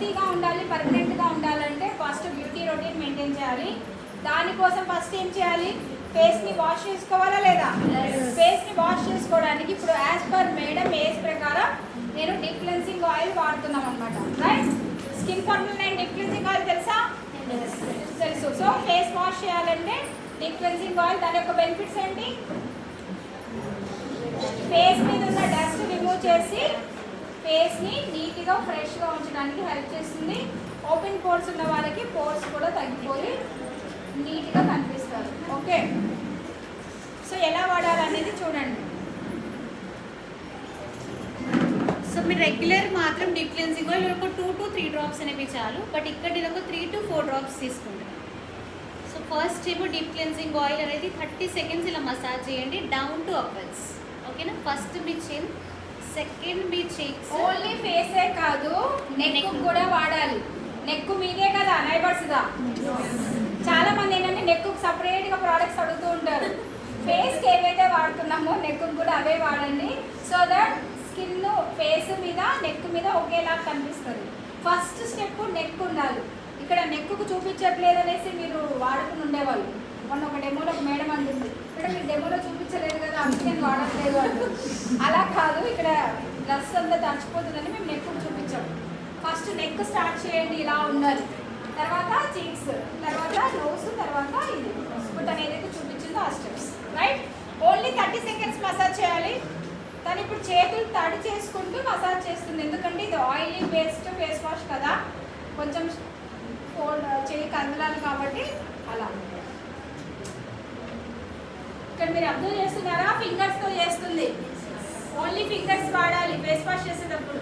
హెల్తీగా ఉండాలి, పర్మనెంట్గా ఉండాలంటే ఫస్ట్ బ్యూటీ రొటీన్ మెయింటైన్ చేయాలి. దానికోసం ఫస్ట్ ఏం చేయాలి? ఫేస్ని వాష్ చేసుకోవాలా లేదా? ఫేస్ని వాష్ చేసుకోవడానికి ఇప్పుడు యాజ్ పర్ మేడం ఏజ్ ప్రకారం నేను డీప్ క్లెన్సింగ్ ఆయిల్ వాడుతున్నాం అనమాట. Right? Skin formula 9 deep cleansing oil తెలుసా? తెలుసు. సో ఫేస్ వాష్ చేయాలంటే డీప్ క్లెన్సింగ్ ఆయిల్ దాని యొక్క బెనిఫిట్స్ ఏంటి? ఫేస్ మీద ఉన్న డస్ట్ రిమూవ్ చేసి ఫేస్ని నీట్గా ఫ్రెష్గా ఉంచడానికి హెల్ప్ చేస్తుంది. ఓపెన్ పోర్స్ ఉన్న వాళ్ళకి పోర్స్ కూడా తగ్గిపోయి నీట్గా కనిపిస్తారు. ఓకే, సో ఎలా వాడాలనేది చూడండి. సో మీరు రెగ్యులర్ మాత్రం డీప్ క్లెన్సింగ్ ఆయిల్ ఒక 2 to 3 డ్రాప్స్ అనేవి చాలు. బట్ ఇక్కడ నేను ఒక 3 to 4 డ్రాప్స్ తీసుకుంటాను. సో ఫస్ట్ ఏమో డీప్ క్లెన్సింగ్ ఆయిల్ అనేది 30 seconds ఇలా మసాజ్ చేయండి డౌన్ టు అప్వర్డ్స్. ఓకేనా? ఫస్ట్ మీ చిన్, సెకండ్ మీ చీక్స్. ఓన్లీ ఫేసే కాదు, నెక్ కూడా వాడాలి. నెక్ మీదే కదా నైబర్స్గా. చాలా మంది ఏంటంటే నెక్ సపరేట్గా ప్రోడక్ట్స్ అడుగుతూ ఉంటారు. ఫేస్కి ఏవైతే వాడుతున్నామో నెక్ కూడా అవే వాడండి. సో దట్ స్కిన్ ఫేస్ మీద నెక్ మీద ఒకేలా కనిపిస్తుంది. ఫస్ట్ స్టెప్ నెక్ ఉండాలి. ఇక్కడ నెక్కు చూపించట్లేదు అనేసి మీరు వాడుకుని ఉండేవాళ్ళు. మొన్న ఒక డెమోలో ఒక మేడం అంటుంది, ఇక్కడ మీరు డెమోలో చూపించలేదు కదా అందుకే నేను వాడట్లేదు అంటు. అలా కాదు, ఇక్కడ డ్రెస్ అంతా తడిచిపోతుందని మేము నెక్ చూపించాము. ఫస్ట్ నెక్ స్టార్ట్ చేయండి, ఇలా ఉండాలి. తర్వాత చీక్స్, తర్వాత నోస్, తర్వాత ఇది ఇప్పుడు తను ఏదైతే చూపించిందో ఆ steps. Right? Only 30 seconds massage చేయాలి. తను ఇప్పుడు చేతులు తడి చేసుకుంటూ మసాజ్ చేస్తుంది, ఎందుకంటే ఇది ఆయిలీ బేస్డ్ ఫేస్ వాష్ కదా, కొంచెం ఫోల్డ్ చేయి కదలాలి కాబట్టి అలా. ఇక్కడ మీరు అబ్జర్వ్ చేస్తున్నారా? ఫింగర్స్తో చేస్తుంది. ఓన్లీ ఫింగర్స్ వాడాలి ఫేస్ వాష్ చేసేటప్పుడు.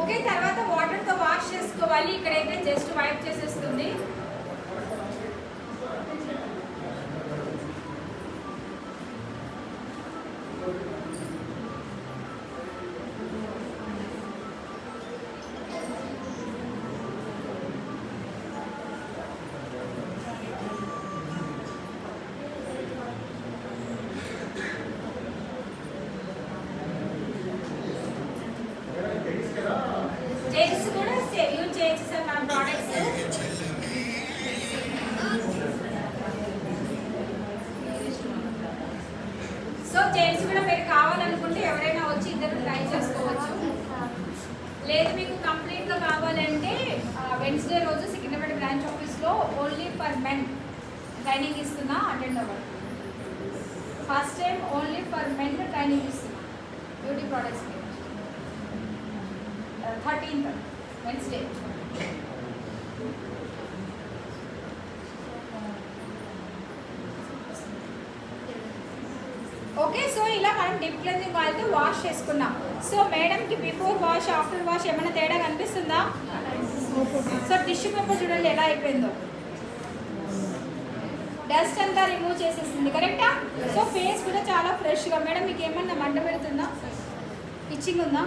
ఓకే, తర్వాత వాటర్తో వాష్ చేసుకోవాలి. ఇక్కడైతే జస్ట్ వైప్ చేసేస్తుంది. జెంట్స్ కూడా యూజ్ చేయొచ్చు సార్ మన ప్రోడక్ట్స్. సో జెంట్స్ కూడా మీరు కావాలనుకుంటే ఎవరైనా వచ్చి ఇద్దరు ట్రై చేసుకోవచ్చు. లేదు మీకు కంప్లీట్గా కావాలంటే వెన్స్డే రోజు సికింద్రాబాద్ బ్రాంచ్ ఆఫీస్లో ఓన్లీ ఫర్ మెన్ ట్రైనింగ్ ఇస్తున్నా, అటెండ్ అవ్వండి. First time only for men training ఇస్తున్నా beauty products. 13th Wednesday. Okay, so ఇలా మనం డీప్ క్లెన్జింగ్ ఆయిల్తో వాష్ చేసుకున్నాం. సో మేడంకి బిఫోర్ వాష్ ఆఫ్టర్ వాష్ ఏమైనా తేడా కనిపిస్తుందా? సో టిష్యూ పేపర్ చూడండి ఎలా అయిపోయిందో, డస్ట్ అంతా రిమూవ్ చేసేసింది. కరెక్టా? సో ఫేస్ కూడా చాలా ఫ్రెష్గా. మేడం మీకు ఏమన్నా మంట పెడుతుందా, ఇచ్చింగ్ ఉందా?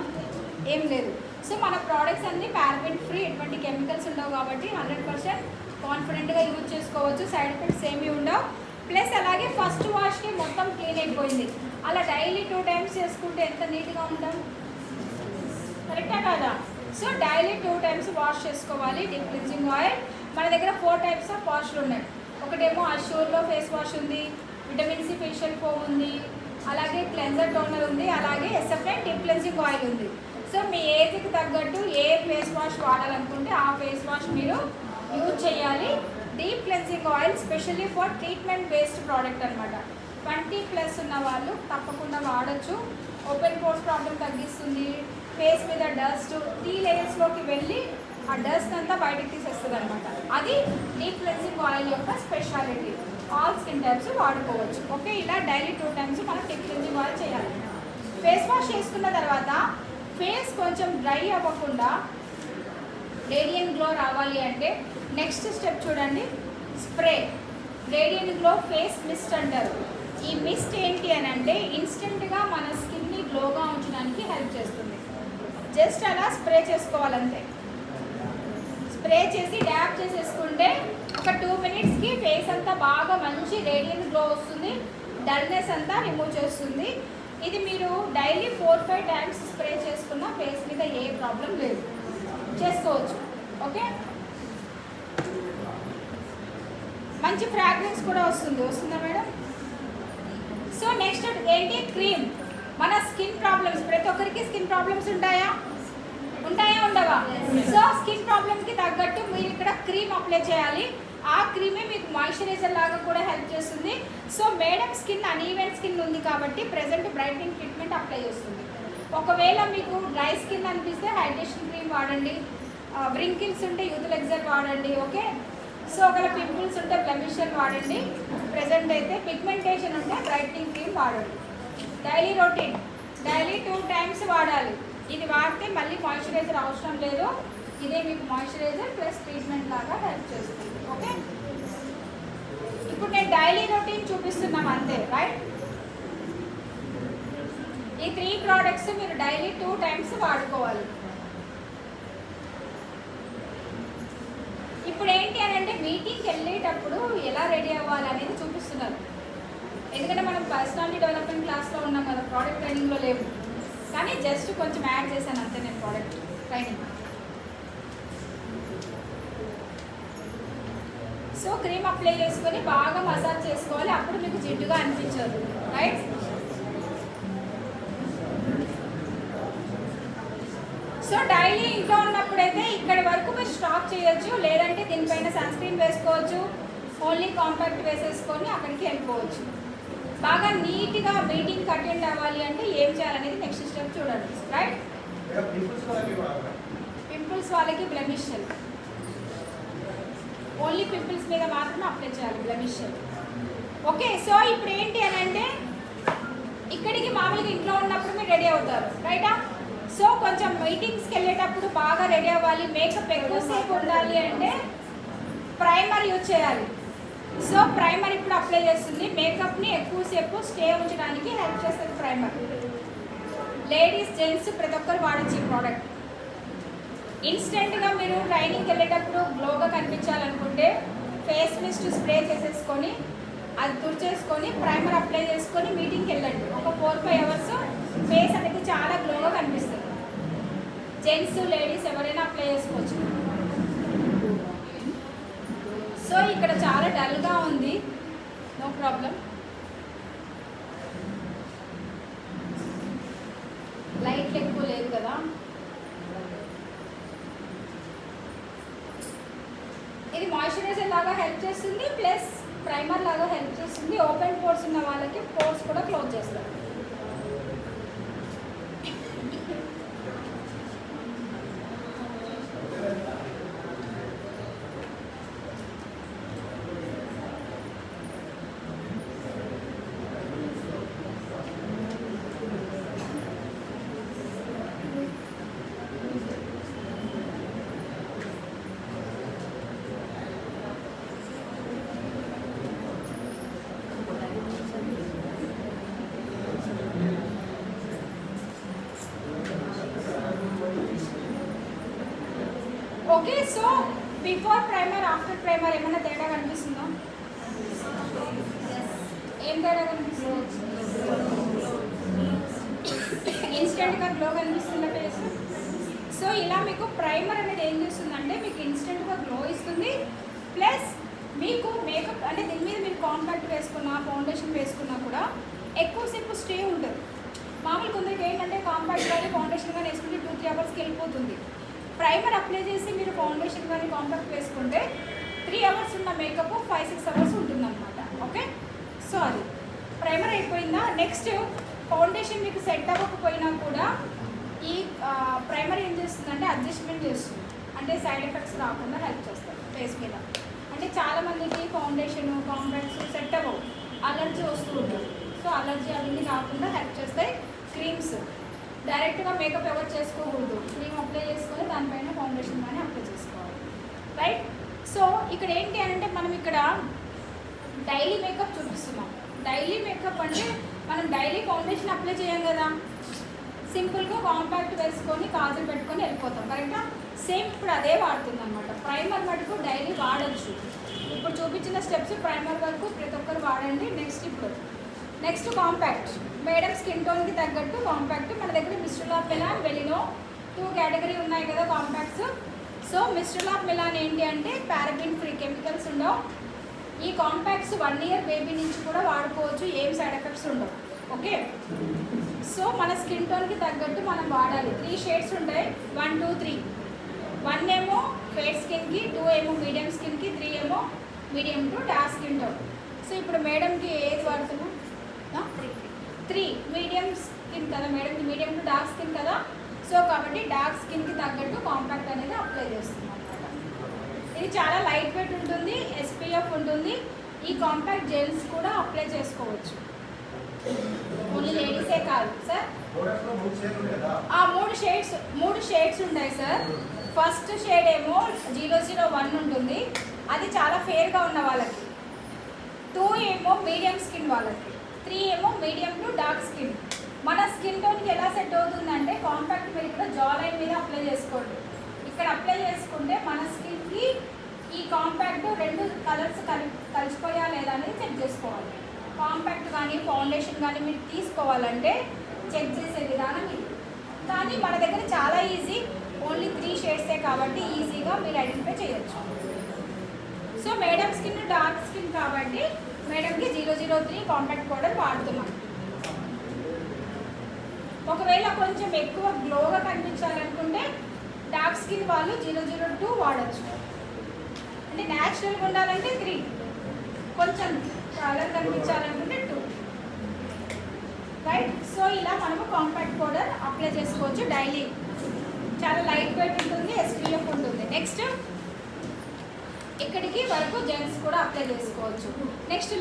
ఏం లేదు. సో మన ప్రోడక్ట్స్ అన్నీ పారాబెన్ ఫ్రీ, ఎటువంటి కెమికల్స్ ఉండవు కాబట్టి 100% కాన్ఫిడెంట్గా యూజ్ చేసుకోవచ్చు. సైడ్ ఎఫెక్ట్స్ ఏమీ ఉండవు. ప్లస్ అలాగే ఫస్ట్ వాష్కి మొత్తం క్లీన్ అయిపోయింది. అలా డైలీ 2 times చేసుకుంటే ఎంత నీట్గా ఉంటాం, కరెక్టా కాదా? సో డైలీ 2 times వాష్ చేసుకోవాలి డీప్ క్లెన్జింగ్ ఆయిల్. మన దగ్గర 4 types ఆఫ్ వాష్లు ఉన్నాయి. ఒకటేమో అష్యూర్లో ఫేస్ వాష్ ఉంది, విటమిన్ సి ఫేషియల్ ఫోమ్ ఉంది, అలాగే క్లెన్జర్ టోనర్ ఉంది, అలాగే SF9 డీప్ క్లెన్జింగ్ ఆయిల్ ఉంది. సో మీ ఏజ్కి తగ్గట్టు ఏ ఫేస్ వాష్ వాడాలనుకుంటే ఆ ఫేస్ వాష్ మీరు యూజ్ చేయాలి. Deep cleansing oil specially for treatment based product అనమాట. 20+ ఉన్న వాళ్ళు తప్పకుండా వాడచ్చు. ఓపెన్ పోర్స్ ప్రాబ్లం తగ్గిస్తుంది, ఫేస్ మీద డస్ట్ 3 layers వెళ్ళి ఆ డస్ట్ అంతా బయటకు తీసేస్తుంది అనమాట. అది డీప్ క్లెన్సింగ్ ఆయిల్ యొక్క స్పెషాలిటీ. ఆల్ స్కిన్ టైప్స్ వాడుకోవచ్చు. ఓకే, ఇలా డైలీ 2 times మనం డీప్ క్లెన్సింగ్ ఆయిల్ చేయాలి. ఫేస్ వాష్ చేసుకున్న తర్వాత ఫేస్ కొంచెం డ్రై అవ్వకుండా రేడియంట్ గ్లో రావాలి అంటే నెక్స్ట్ స్టెప్ చూడండి, spray. Radiant glow face mist అంటారు. ఈ మిస్ట్ ఏంటి అని అంటే ఇన్స్టెంట్గా మన స్కిన్ని గ్లోగా ఉంచడానికి హెల్ప్ చేస్తుంది. జస్ట్ అలా స్ప్రే చేసుకోవాలంతే. స్ప్రే చేసి డ్యాప్ చేసేసుకుంటే ఒక 2 minutesకి ఫేస్ అంతా బాగా మంచి రేడియంట్ గ్లో వస్తుంది. డల్నెస్ అంతా రిమూవ్ చేస్తుంది. ఇది మీరు డైలీ 4-5 times స్ప్రే చేసుకున్న ఫేస్ మీద ఏ ప్రాబ్లం లేదు, చేసుకోవచ్చు. ఓకే, మంచి ఫ్రాగ్రెన్స్ కూడా వస్తుందా మేడం? సో నెక్స్ట్ ఏంటి, క్రీమ్. మన స్కిన్ ప్రాబ్లమ్స్, ప్రతి ఒక్కరికి స్కిన్ ప్రాబ్లమ్స్ ఉంటాయా ఉండవా? సో స్కిన్ ప్రాబ్లమ్కి తగ్గట్టు మీరు ఇక్కడ క్రీమ్ అప్లై చేయాలి. ఆ క్రీమే మీకు మాయిశ్చరైజర్ లాగా కూడా హెల్ప్ చేస్తుంది. So madam skin uneven skin ఉంది కాబట్టి ప్రెజెంట్ బ్రైట్నింగ్ ట్రీట్మెంట్ అప్లై చేస్తుంది. ఒకవేళ మీకు డ్రై స్కిన్ అనిపిస్తే హైడ్రేషన్ క్రీమ్ వాడండి. వ్రింకిల్స్ ఉంటే యూథిలెక్సర్ వాడండి. ఓకే, సో ఒకవేళ పింపుల్స్ ఉంటే బ్లెమిషర్ వాడండి. ప్రెజెంట్ అయితే పిగ్మెంటేషన్ ఉంటే బ్రైట్నింగ్ క్రీమ్ వాడండి. డైలీ రొటీన్, డైలీ 2 times వాడాలి. ఇది వాడితే మళ్ళీ మాయిశ్చరైజర్ అవసరం లేదు. ఇదే మీకు మాయిశ్చరైజర్ ప్లస్ ట్రీట్మెంట్ లాగా హెల్ప్ చేస్తుంది. ఓకే, ఇప్పుడు నేను డైలీ రొటీన్ చూపిస్తున్నాం అంతే, రైట్? ఈ 3 products మీరు డైలీ 2 times వాడుకోవాలి. ఇప్పుడు ఏంటి అని అంటే మీటింగ్కి వెళ్ళేటప్పుడు ఎలా రెడీ అవ్వాలి అనేది చూపిస్తున్నారు. ఎందుకంటే మనం పర్సనాలిటీ డెవలప్మెంట్ క్లాస్లో ఉన్నాం కదా, ప్రోడక్ట్ ట్రైనింగ్లో లేవు. కానీ జస్ట్ కొంచెం యాడ్ చేశాను అంతే నేను product training. So cream apply చేసుకొని బాగా మసాజ్ చేసుకోవాలి. అప్పుడు మీకు జిడ్డుగా అనిపించదు, రైట్? సో డైలీ ఇంట్లో ఉన్నప్పుడైతే ఇక్కడి వరకు మీరు స్టాప్ చేయొచ్చు. లేదంటే దీనిపైన సన్ స్క్రీన్ వేసుకోవచ్చు. ఓన్లీ కాంపాక్ట్ వేసేసుకొని అక్కడికి వెళ్ళిపోవచ్చు. బాగా నీట్గా మీటింగ్కి అటెండ్ అవ్వాలి అంటే ఏం చేయాలనేది నెక్స్ట్ స్టెప్ చూడండి, రైట్? పింపుల్స్ వాళ్ళకి బ్లెమిషర్, ఓన్లీ పింపుల్స్ మీద మాత్రమే అప్లై చేయాలి బ్లెమిషర్. ఓకే, సో ఇప్పుడు ఏంటి అని అంటే ఇక్కడికి మామూలుగా ఇంట్లో ఉన్నప్పుడు మీరు రెడీ అవుతారు, రైటా? సో కొంచెం మీటింగ్స్కి వెళ్ళేటప్పుడు బాగా రెడీ అవ్వాలి. మేకప్ ఎక్కువసేపు ఉండాలి అంటే ప్రైమర్ యూజ్ చేయాలి. సో ప్రైమర్ ఇప్పుడు అప్లై చేస్తుంది. మేకప్ని ఎక్కువసేపు స్టే ఉంచడానికి హెల్ప్ చేస్తుంది ప్రైమర్. లేడీస్, జెంట్స్ ప్రతి ఒక్కరు వాడచ్చు ఈ ప్రోడక్ట్. ఇన్స్టెంట్గా మీరు ట్రైనింగ్కి వెళ్ళేటప్పుడు గ్లోగా కనిపించాలనుకుంటే ఫేస్ మిస్ట్ స్ప్రే చేసేసుకొని అది తుడిచేసుకొని ప్రైమర్ అప్లై చేసుకొని మీటింగ్కి వెళ్ళండి. ఒక 4-5 hours ఫేస్ అనేది చాలా గ్లోగా కనిపిస్తుంది. జెంట్స్, లేడీస్ ఎవరైనా అప్లై చేసుకోవచ్చు. సో ఇక్కడ చాలా డల్గా ఉంది, నో ప్రాబ్లం. లైట్ ఎక్కువ లేదు కదా. ఇది మాయిశ్చరైజర్ లాగా హెల్ప్ చేస్తుంది, ప్లస్ ప్రైమర్ లాగా హెల్ప్ చేస్తుంది. ఓపెన్ పోర్స్ ఉన్న వాళ్ళకి పోర్స్ కూడా క్లోజ్ చేస్తారు. Okay, so before primer after primer ఏమైనా తేడా కనిపిస్తుందా? ఏం తేడా కనిపిస్తుంది? ఇన్స్టెంట్గా గ్లో కనిపిస్తుందా ఫేస్? సో ఇలా మీకు ప్రైమర్ అనేది ఏం చేస్తుందంటే మీకు ఇన్స్టెంట్గా గ్లో ఇస్తుంది. ప్లస్ మీకు మేకప్ అంటే దీని మీద మీరు కాంపాక్ట్ వేసుకున్నా, ఫౌండేషన్ వేసుకున్నా కూడా ఎక్కువసేపు స్టే ఉంటుంది. మామూలు కొందరికి ఏంటంటే కాంపాక్ట్ కానీ ఫౌండేషన్ కానీ వేసుకుంటే 2-3 hours వెళ్ళిపోతుంది. ప్రైమర్ అప్లై చేసి మీరు ఫౌండేషన్ కానీ కాంపాక్ట్ వేసుకుంటే 3 hours ఉన్న మేకప్ 5-6 hours ఉంటుందన్నమాట. ఓకే, సో అది ప్రైమర్ అయిపోయిందా? నెక్స్ట్ ఫౌండేషన్ మీకు సెట్ అవ్వకపోయినా కూడా ఈ ప్రైమర్ ఏం చేస్తుందంటే అడ్జస్ట్మెంట్ చేస్తుంది. అంటే సైడ్ ఎఫెక్ట్స్ రాకుండా హెల్ప్ చేస్తాయి ఫేస్ మీద. అంటే చాలామందికి ఫౌండేషన్ కాంపాక్ట్స్ సెట్ అవ్వవు, అలర్జీ వస్తూ ఉంటుంది. సో అలర్జీ అవన్నీ రాకుండా హెల్ప్ చేస్తాయి క్రీమ్స్. డైరెక్ట్గా మేకప్ ఎవరు చేసుకోకూడదు, క్రీమ్ అప్లై చేసుకొని దానిపైన ఫౌండేషన్ కానీ అప్లై చేసుకోవాలి, రైట్. సో ఇక్కడ ఏంటి అంటే మనం ఇక్కడ డైలీ మేకప్ చూపిస్తున్నాం. డైలీ మేకప్ అంటే మనం డైలీ ఫౌండేషన్ అప్లై చేయం కదా, సింపుల్గా కాంపాక్ట్ వేసుకొని కాజల్ పెట్టుకొని వెళ్ళిపోతాం, కరెక్టా. సేమ్ ఇప్పుడు అదే వాడుతుంది అనమాట. ప్రైమర్ మటుకు డైలీ వాడచ్చు. ఇప్పుడు చూపించిన స్టెప్స్ ప్రైమర్ వరకు ప్రతి ఒక్కరు వాడండి. Next compact. మేడం స్కిన్ టోన్కి తగ్గట్టు కాంపాక్ట్. మన దగ్గర మిస్టర్ ఆఫ్ మిలాన్, వెలినో 2 కేటగిరీ ఉన్నాయి కదా compacts. So mister of Milan ఏంటి అంటే పారాబిన్ ఫ్రీ, కెమికల్స్ ఉండవు. ఈ కాంపాక్ట్స్ 1 ఇయర్ బేబీ నుంచి కూడా వాడుకోవచ్చు, ఏం సైడ్ ఎఫెక్ట్స్ ఉండవు, ఓకే. సో మన స్కిన్ టోన్కి తగ్గట్టు మనం వాడాలి. 3 షేడ్స్ ఉంటాయి, 1, 2, 3. 1 ఏమో ఫేర్ స్కిన్కి, 2 ఏమో మీడియం స్కిన్కి, 3 ఏమో medium to dark skin tone. So ఇప్పుడు మేడంకి ఏది వాడుతున్నాం? 3 మీడియం స్కిన్ కదా మేడంకి, మీడియం టు డార్క్ స్కిన్ కదా. సో కాబట్టి డార్క్ స్కిన్కి తగ్గట్టు కాంపాక్ట్ అనేది అప్లై చేస్తున్నాం అనమాట. ఇది చాలా లైట్ వెయిట్ ఉంటుంది, SPF ఉంటుంది. ఈ కాంపాక్ట్ జెల్స్ కూడా అప్లై చేసుకోవచ్చు, ఓన్లీ లేడీసే కాదు సార్. 3 షేడ్స్ ఉంటాయి సార్. ఫస్ట్ షేడ్ ఏమో 001 ఉంటుంది, అది చాలా ఫేర్గా ఉన్న వాళ్ళకి. 2 ఏమో మీడియం స్కిన్ వాళ్ళకి. 3 ఏమో మీడియం టు డార్క్ స్కిన్. మన స్కిన్ టోన్కి ఎలా సెట్ అవుతుందంటే కాంపాక్ట్ మీరు ఇక్కడ జా లైన్ మీద అప్లై చేసుకోండి. ఇక్కడ అప్లై చేసుకుంటే మన స్కిన్కి ఈ కాంపాక్ట్ 2 కలర్స్ కలిసిపోయా లేదా అనేది చెక్ చేసుకోవాలి. కాంపాక్ట్ కానీ ఫౌండేషన్ కానీ మీరు తీసుకోవాలంటే చెక్ చేసే విధానం ఇది. కానీ మన దగ్గర చాలా ఈజీ, ఓన్లీ 3 షేడ్సే కాబట్టి ఈజీగా మీరు ఐడెంటిఫై చేయొచ్చు. So madam skin dark skin కాబట్టి మేడంకి 003 కాంపాక్ట్ పౌడర్ వాడుతున్నాం. ఒకవేళ కొంచెం ఎక్కువ గ్లోగా కనిపించాలనుకుంటే డార్క్ స్కిన్ వాళ్ళు 002 వాడచ్చు. అంటే న్యాచురల్గా ఉండాలంటే 3, కొంచెం కలర్ కనిపించాలనుకుంటే 2, రైట్. సో ఇలా మనము కాంపాక్ట్ పౌడర్ అప్లై చేసుకోవచ్చు డైలీ. చాలా లైట్ వెయిట్ ఉంటుంది, SPF ఉంటుంది. నెక్స్ట్ ఇక్కడికి వరకు జెంట్స్ కూడా అప్లై చేసుకోవచ్చు. నెక్స్ట్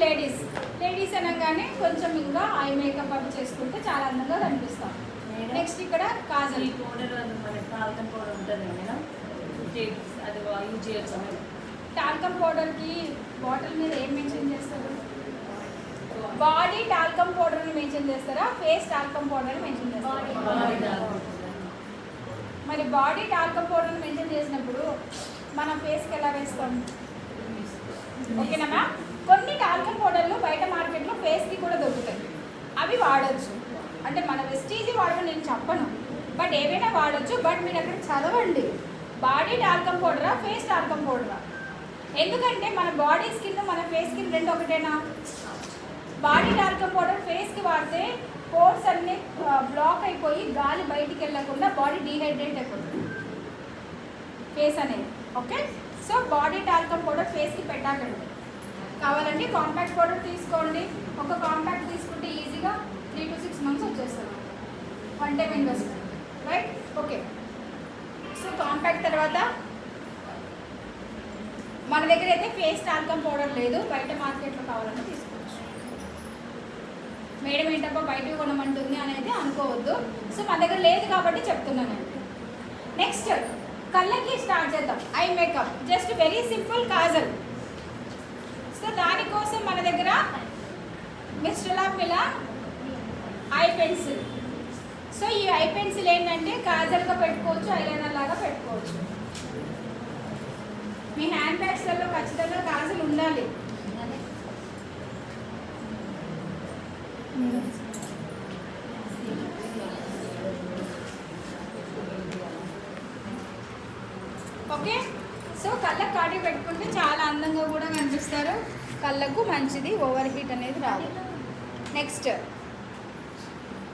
లేడీస్ అనగానే కొంచెం ఇంకా ఐ మేకప్ అవి చేసుకుంటే చాలా అందంగా కనిపిస్తాం. నెక్స్ట్ ఇక్కడ కాజల్ పౌడర్, టాల్కమ్ పౌడర్ ఉంటుంది మేడం, అది యూజ్ చేయొచ్చు. టాల్కమ్ పౌడర్కి బాటిల్ మీద ఏం మెన్షన్ చేస్తారు? బాడీ టాల్కమ్ పౌడర్ని మెన్షన్ చేస్తారా, ఫేస్ టాల్కమ్ పౌడర్ని మెన్షన్ చేస్తారా? మరి బాడీ టాల్కమ్ పౌడర్ని మెన్షన్ చేసినప్పుడు మనం ఫేస్కి ఎలా వేస్తాం? ఓకేనా మ్యామ్. కొన్ని టాల్కమ్ పౌడర్లు బయట మార్కెట్లో ఫేస్కి కూడా దొరుకుతాయి, అవి వాడచ్చు. అంటే మన వెస్టీజీ వాడమని నేను చెప్పను, బట్ ఏవైనా వాడచ్చు. బట్ మీరు అక్కడ చదవండి, బాడీ టాల్కమ్ పౌడరా ఫేస్ టాల్కమ్ పౌడరా. ఎందుకంటే మన బాడీ స్కిన్ మన ఫేస్ స్కిన్ 2 ఒకటేనా. బాడీ టాల్కమ్ పౌడర్ ఫేస్కి వాడితే పోర్స్ అన్నీ బ్లాక్ అయిపోయి గాలి బయటికి వెళ్ళకుండా బాడీ డీహైడ్రేట్ అయిపోతుంది ఫేస్ అనేది, okay. So body talcum powder ఫేస్కి పెట్టాకండి. కావాలంటే కాంపాక్ట్ పౌడర్ తీసుకోండి. ఒక కాంపాక్ట్ తీసుకుంటే ఈజీగా 3 to 6 months వచ్చేస్తుంది, 1 time investment, right. Okay. So compact తర్వాత మన దగ్గర అయితే ఫేస్ టాల్కమ్ పౌడర్ లేదు, బయట మార్కెట్లో కావాలంటే తీసుకోవచ్చు. మేడం ఏంటబ్బా బయట కొనమంటుంది అని అయితే అనుకోవద్దు. సో మన దగ్గర లేదు కాబట్టి చెప్తున్నానండి. నెక్స్ట్ కళ్ళకి స్టార్ట్ చేద్దాం. Eye makeup just very simple kajal. So దానికోసం మన దగ్గర mister of Milan eye pencil. So ఈ ఐ పెన్సిల్ ఏంటంటే కాజల్గా పెట్టుకోవచ్చు, ఐలైనర్ లాగా పెట్టుకోవచ్చు. మీ హ్యాండ్ బ్యాగ్స్లలో ఖచ్చితంగా కాజల్ ఉండాలి. ఓకే. సో కళ్ళకు కాటి పెట్టుకుంటే చాలా అందంగా కూడా కనిపిస్తారు, కళ్ళకు మంచిది, ఓవర్ హీట్ అనేది రాదు. నెక్స్ట్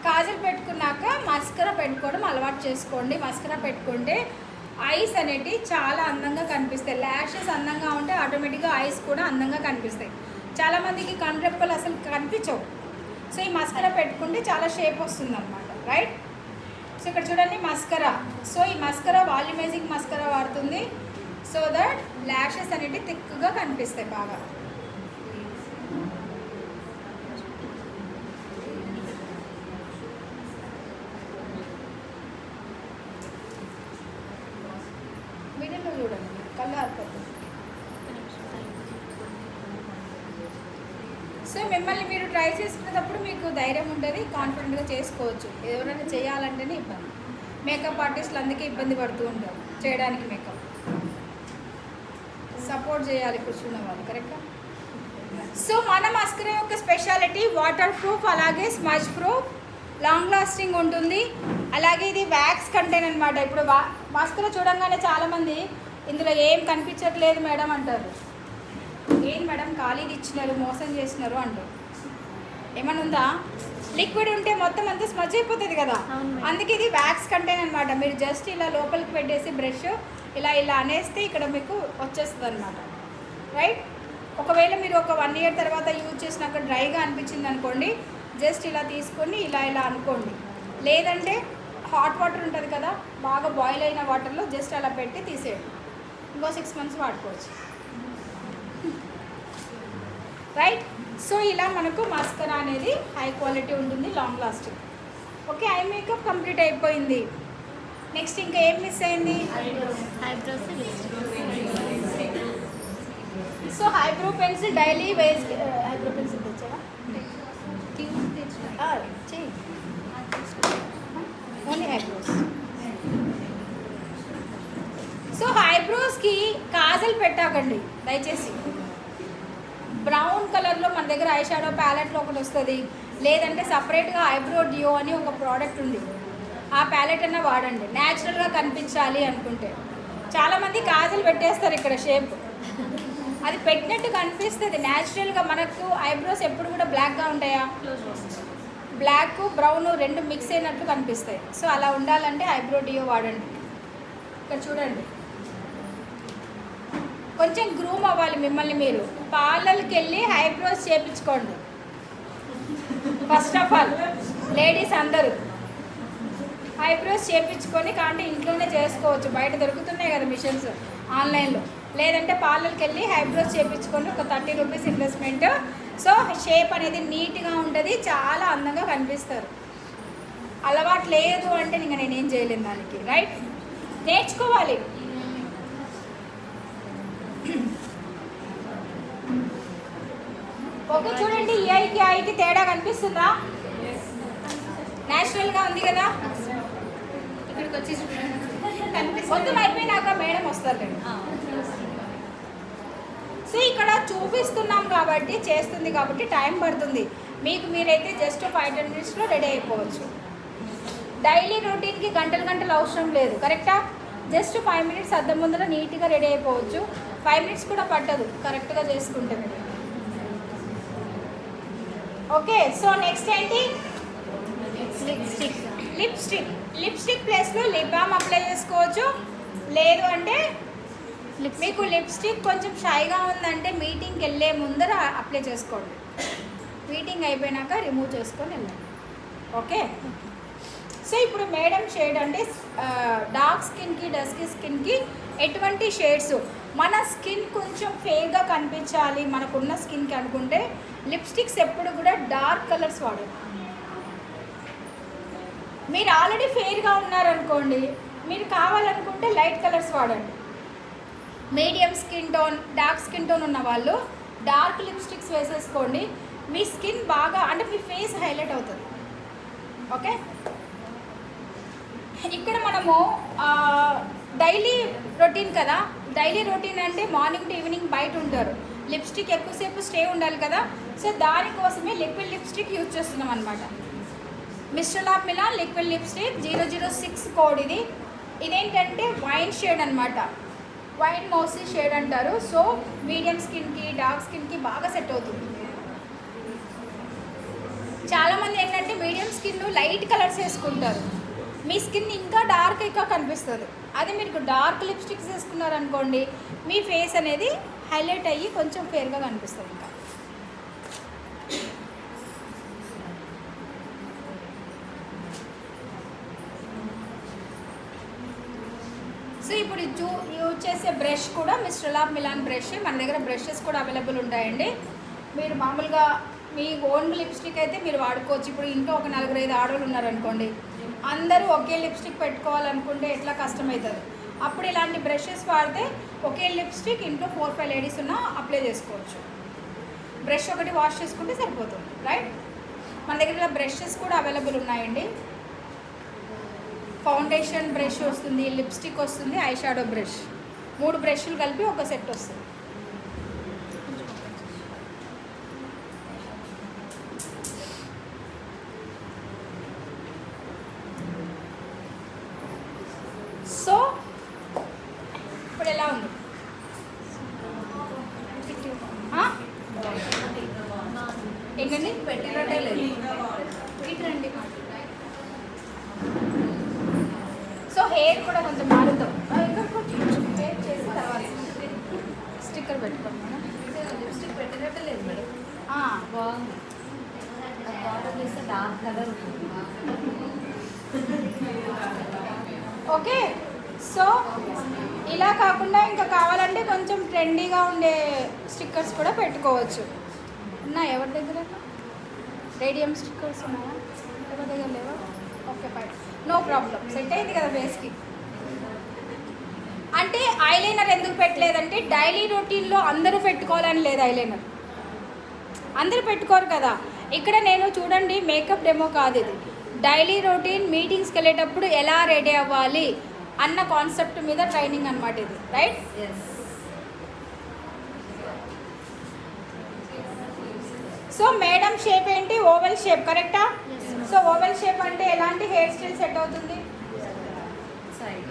కాజల్ పెట్టుకున్నాక మస్కరా పెట్టుకోవడం అలవాటు చేసుకోండి. మస్కరా పెట్టుకుంటే ఐస్ అనేటివి చాలా అందంగా కనిపిస్తాయి. ల్యాషెస్ అందంగా ఉంటే ఆటోమేటిక్గా ఐస్ కూడా అందంగా కనిపిస్తాయి. చాలామందికి కనురెప్పలు అసలు కనిపించవు. సో ఈ మస్కరా పెట్టుకుంటే చాలా షేప్ వస్తుంది అనమాట, రైట్. సో ఇక్కడ చూడండి మస్కరా. సో ఈ మస్కరా వాల్యూమైజింగ్ మస్కరా వాడుతుంది సో దట్ ల్యాషెస్ అనేవి థిక్గా కనిపిస్తాయి బాగా. మీడియంలో చూడండి, కళ్ళు ఆరిపోతుంది. సో మిమ్మల్ని మీరు ట్రై చేసుకునేటప్పుడు మీకు ధైర్యం ఉంటుంది, కాన్ఫిడెంట్గా చేసుకోవచ్చు. ఎవరైనా చేయాలంటేనే ఇబ్బంది. మేకప్ ఆర్టిస్టులు అందుకే ఇబ్బంది పడుతూ ఉంటారు చేయడానికి. మేకప్ సపోర్ట్ చేయాలి కూర్చున్న వాళ్ళు, కరెక్టా? సో మన మస్కరా యొక్క స్పెషాలిటీ వాటర్ ప్రూఫ్, అలాగే స్మజ్ ప్రూఫ్, లాంగ్ లాస్టింగ్ ఉంటుంది. అలాగే ఇది వ్యాక్స్ కంటైన్ అనమాట. ఇప్పుడు మస్కరా చూడంగానే చాలామంది ఇందులో ఏం కనిపించట్లేదు మేడం అంటారు. ఏం మేడం ఖాళీది ఇచ్చినారు, మోసం చేసినారు అంటారు. ఏమన్నా ఉందా? లిక్విడ్ ఉంటే మొత్తం అంతా స్మజ్ అయిపోతుంది కదా, అందుకే ఇది వ్యాక్స్ కంటైన్ అనమాట. మీరు జస్ట్ ఇలా లోపలికి పెట్టేసి బ్రష్ ఇలా ఇలా అనేస్తే ఇక్కడ మీకు వచ్చేస్తుంది అనమాట, రైట్? ఒకవేళ మీరు ఒక 1 year తర్వాత యూజ్ చేసినాక డ్రైగా అనిపించింది అనుకోండి, జస్ట్ ఇలా తీసుకొని ఇలా ఇలా అనుకోండి. లేదంటే హాట్ వాటర్ ఉంటుంది కదా, బాగా బాయిల్ అయిన వాటర్లో జస్ట్ అలా పెట్టి తీసేయండి. ఇంకో 6 months వాడుకోవచ్చు, రైట్? సో ఇలా మనకు మస్కరా అనేది హై క్వాలిటీ ఉంటుంది, long lasting. Okay, eye makeup complete అయిపోయింది. నెక్స్ట్ ఇంకా ఏం మిస్ అయింది? సో ఐబ్రో పెన్సిల్ డైలీ వేస్. ఐబ్రో పెన్సిల్ తెచ్చావా? చెయ్యి, ఓన్లీ ఐబ్రోస్. సో ఐబ్రోస్కి కాజల్ పెట్టాకండి దయచేసి. బ్రౌన్ కలర్లో మన దగ్గర ఐ షాడో ప్యాలెట్లో ఒకటి వస్తుంది, లేదంటే సపరేట్గా ఐబ్రో డియో అని ఒక ప్రోడక్ట్ ఉంది. ఆ ప్యాలెట్ అన్న వాడండి న్యాచురల్గా కనిపించాలి అనుకుంటే. చాలామంది కాజల్ పెట్టేస్తారు ఇక్కడ షేప్, అది పెట్టినట్టు కనిపిస్తుంది న్యాచురల్గా. మనకు ఐబ్రోస్ ఎప్పుడు కూడా బ్లాక్గా ఉంటాయా? బ్లాక్ బ్రౌన్ రెండు మిక్స్ అయినట్లు కనిపిస్తాయి. సో అలా ఉండాలంటే ఐబ్రో డియో వాడండి. ఇక్కడ చూడండి, కొంచెం గ్రూమ్ అవ్వాలి మిమ్మల్ని మీరు. పార్లర్కి వెళ్ళి ఐబ్రోస్ చేయించుకోండి ఫస్ట్ ఆఫ్ ఆల్. లేడీస్ అందరూ ఐబ్రోస్ చేయించుకొని కాంటే ఇంట్లోనే చేసుకోవచ్చు, బయట దొరుకుతున్నాయి కదా మిషన్స్ ఆన్లైన్లో. లేదంటే పార్లర్కి వెళ్ళి ఐబ్రోస్ చేయించుకొని ఒక 30 rupees ఇన్వెస్ట్మెంట్. సో షేప్ అనేది నీట్గా ఉంటుంది, చాలా అందంగా కనిపిస్తారు. అలవాటు లేదు అంటే ఇంకా నేనేం చేయలేను దానికి, రైట్? నేర్చుకోవాలి. ఓకే, చూడండి ఈ ఐకి తేడా కనిపిస్తుందా? న్యాచురల్గా ఉంది కదా. ఇక్కడికి వచ్చి మొత్తం అయిపోయినాక మేడం వస్తారు. సో ఇక్కడ చూపిస్తున్నాం కాబట్టి, చేస్తుంది కాబట్టి టైం పడుతుంది. మీకు మీరైతే జస్ట్ 5-10 minutesలో రెడీ అయిపోవచ్చు. డైలీ రొటీన్కి గంటలు అవసరం లేదు, కరెక్టా? జస్ట్ 5 minutes అద్దం ముందర నీట్గా రెడీ అయిపోవచ్చు. 5 minutes కూడా పట్టదు కరెక్ట్గా చేసుకుంటే మీరు. ఓకే, సో నెక్స్ట్ ఏంటి? లిప్స్టిక్ ప్లేస్లో లిప్ బామ్ అప్లై చేసుకోవచ్చు. లేదు అంటే మీకు లిప్స్టిక్ కొంచెం షైగా ఉందంటే మీటింగ్కి వెళ్ళే ముందర అప్లై చేసుకోండి. మీటింగ్ అయిపోయినాక రిమూవ్ చేసుకొని వెళ్ళండి. ఓకే, సో ఇప్పుడు మేడం షేడ్ అంటే డార్క్ స్కిన్కి డస్కీ స్కిన్కి ఎటువంటి షేడ్స్? మన స్కిన్ కొంచెం ఫేర్గా కనిపించాలి మనకున్న స్కిన్కి అనుకుంటే లిప్స్టిక్స్ ఎప్పుడు కూడా డార్క్ కలర్స్ వాడాలి. మీరు ఆల్రెడీ ఫెయిర్గా ఉన్నారనుకోండి, మీరు కావాలనుకుంటే లైట్ కలర్స్ వాడండి. Medium skin tone, dark skin tone ఉన్న వాళ్ళు డార్క్ లిప్స్టిక్స్ వేసేసుకోండి. మీ స్కిన్ బాగా అంటే మీ ఫేస్ హైలైట్ అవుతుంది. ఓకే, ఇక్కడ మనము డైలీ రొటీన్ కదా. డైలీ రొటీన్ అంటే మార్నింగ్ టు ఈవినింగ్ బయట ఉంటారు, లిప్స్టిక్ ఎక్కువసేపు స్టే ఉండాలి కదా. సో దానికోసమే లిక్విడ్ లిప్స్టిక్ యూజ్ చేస్తున్నాం అనమాట. Mister of Milan liquid lipstick 006 code ఇది. ఇదేంటంటే వైన్ షేడ్ అనమాట, వైన్ మౌసీ షేడ్ అంటారు. సో మీడియం స్కిన్కి డార్క్ స్కిన్కి బాగా సెట్ అవుతుంది. చాలామంది ఏంటంటే మీడియం స్కిన్ లైట్ కలర్స్ వేసుకుంటారు, మీ స్కిన్ ఇంకా డార్క్గా కనిపిస్తుంది. అది మీరు డార్క్ లిప్స్టిక్స్ వేసుకున్నారనుకోండి, మీ ఫేస్ అనేది హైలైట్ అయ్యి కొంచెం ఫేర్గా కనిపిస్తుంది. ఇంకా యూజ్ చేసే బ్రష్ కూడా మిస్టర్ లాబ్ మిలాన్ బ్రష్. మన దగ్గర బ్రషెస్ కూడా అవైలబుల్ ఉంటాయండి. మీరు మామూలుగా మీ ఓన్ లిప్స్టిక్ అయితే మీరు వాడుకోవచ్చు. ఇప్పుడు ఇంట్లో ఒక 4-5 ఆడవాళ్ళు ఉన్నారనుకోండి, అందరూ ఒకే లిప్స్టిక్ పెట్టుకోవాలనుకుంటే ఎట్లా కష్టమవుతుంది. అప్పుడు ఇలాంటి బ్రషెస్ వాడితే ఒకే లిప్స్టిక్ ఇంట్లో 4-5 లేడీస్ ఉన్నా అప్లై చేసుకోవచ్చు. బ్రష్ ఒకటి వాష్ చేసుకుంటే సరిపోతుంది, రైట్? మన దగ్గర ఇలా బ్రషెస్ కూడా అవైలబుల్ ఉన్నాయండి. ఫౌండేషన్ బ్రష్ వస్తుంది, లిప్స్టిక్ వస్తుంది, ఐ షాడో బ్రష్, 3 బ్రష్లు కలిపి ఒక సెట్ వస్తుంది. సో ఇప్పుడు ఎలా ఉంది? ఏంటండి పెట్టినట్టే లేదు. ఇట్రండి. సో హెయిర్ కూడా కొంచెం మారుతాం. హెయిర్ చేసిన తర్వాత స్టిక్కర్ పెట్టుకోండి మేడం. లిప్స్టిక్ పెట్టినట్టే లేదు మేడం. బాగుంది. బాగా చేస్తే డార్క్ కలర్ ఓకే. సో ఇలా కాకుండా ఇంకా కావాలంటే కొంచెం ట్రెండీగా ఉండే స్టిక్కర్స్ కూడా పెట్టుకోవచ్చు. ఉన్నాయి ఎవరి దగ్గర? రేడియం స్టిక్కర్స్ ఉన్నాయా? ఎవరి దగ్గర లేవా? Okay fine, no problem. Set అయింది కదా ఫేస్కి. అంటే ఐలైనర్ ఎందుకు పెట్టలేదంటే డైలీ రొటీన్లో అందరూ పెట్టుకోవాలని లేదు. ఐలైనర్ అందరూ పెట్టుకోరు కదా. ఇక్కడ నేను చూడండి మేకప్ డెమో కాదు ఇది, డైలీ రొటీన్ మీటింగ్స్కి వెళ్ళేటప్పుడు ఎలా రెడీ అవ్వాలి అన్న కాన్సెప్ట్ మీద ట్రైనింగ్ అనమాట ఇది, రైట్? సో మేడం షేప్ ఏంటి? ఓవెల్ షేప్, కరెక్టా? సో ఓవెల్ షేప్ అంటే ఎలాంటి హెయిర్ స్టైల్ సెట్ అవుతుంది? సైడ్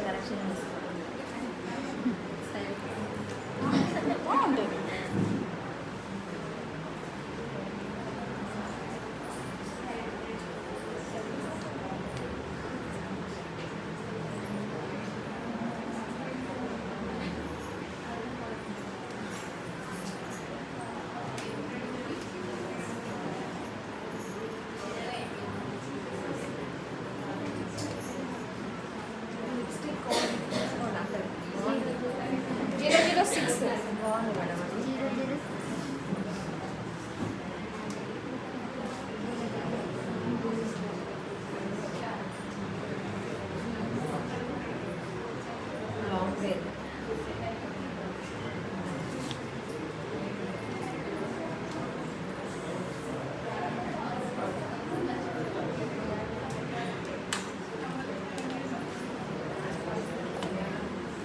కరెక్షన్ బాగుంటుంది. లిప్స్టిక్ 006 బాగుంది మేడం. అది లాంగ్ వేర్.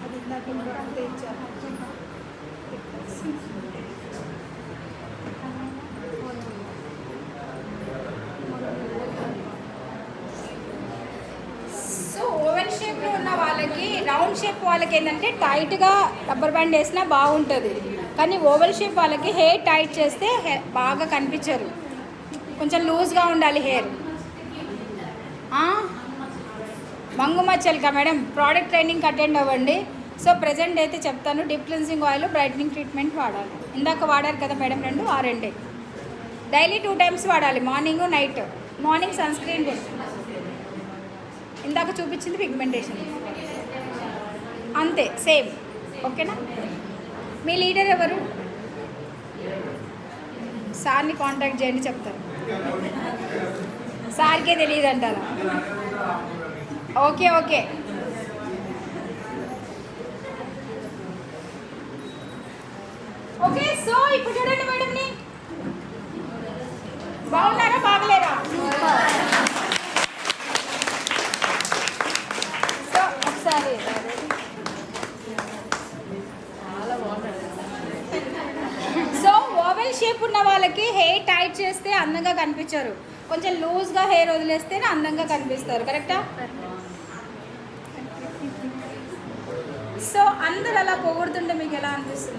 అది ఇందాక ఇంకొకటి తెచ్చాను. సో ఓవెల్ షేప్లో ఉన్న వాళ్ళకి, రౌండ్ షేప్ వాళ్ళకి ఏంటంటే టైట్గా రబ్బర్ బ్యాండ్ వేసినా బాగుంటుంది. కానీ ఓవెల్ షేప్ వాళ్ళకి హెయిర్ టైట్ చేస్తే బాగా కనిపించరు. కొంచెం లూజ్గా ఉండాలి హెయిర్. మంగు మచ్చల్కా మేడం, ప్రోడక్ట్ ట్రైనింగ్ అటెండ్ అవ్వండి. సో ప్రెజెంట్ అయితే చెప్తాను, deep cleansing oil, brightening treatment వాడాలి. ఇందాక వాడారు కదా మేడం, 2 ఆ 2 డైలీ 2 టైమ్స్ వాడాలి, morning night. Morning sunscreen ఇందాక చూపించింది పిగ్మెంటేషన్, అంతే సేమ్. ఓకేనా? మీ లీడర్ ఎవరు? సార్ని కాంటాక్ట్ చేయండి, చెప్తారు. సార్కే తెలియదు అంటారా? Okay okay. ఓకే సో ఇప్పుడు చూడండి మేడంని, బాగున్నారా బాగలేరా? సో ఒకసారి చాలా బాగుంటుంది. సో ఓవెల్ షేప్ ఉన్న వాళ్ళకి హెయిర్ టైట్ చేస్తే అందంగా కనిపించారు, కొంచెం లూజ్గా హెయిర్ వదిలేస్తేనే అందంగా కనిపిస్తారు, కరెక్టా? సో అందరు అలా పొగుడుతుంటే మీకు ఎలా అనిపిస్తుంది?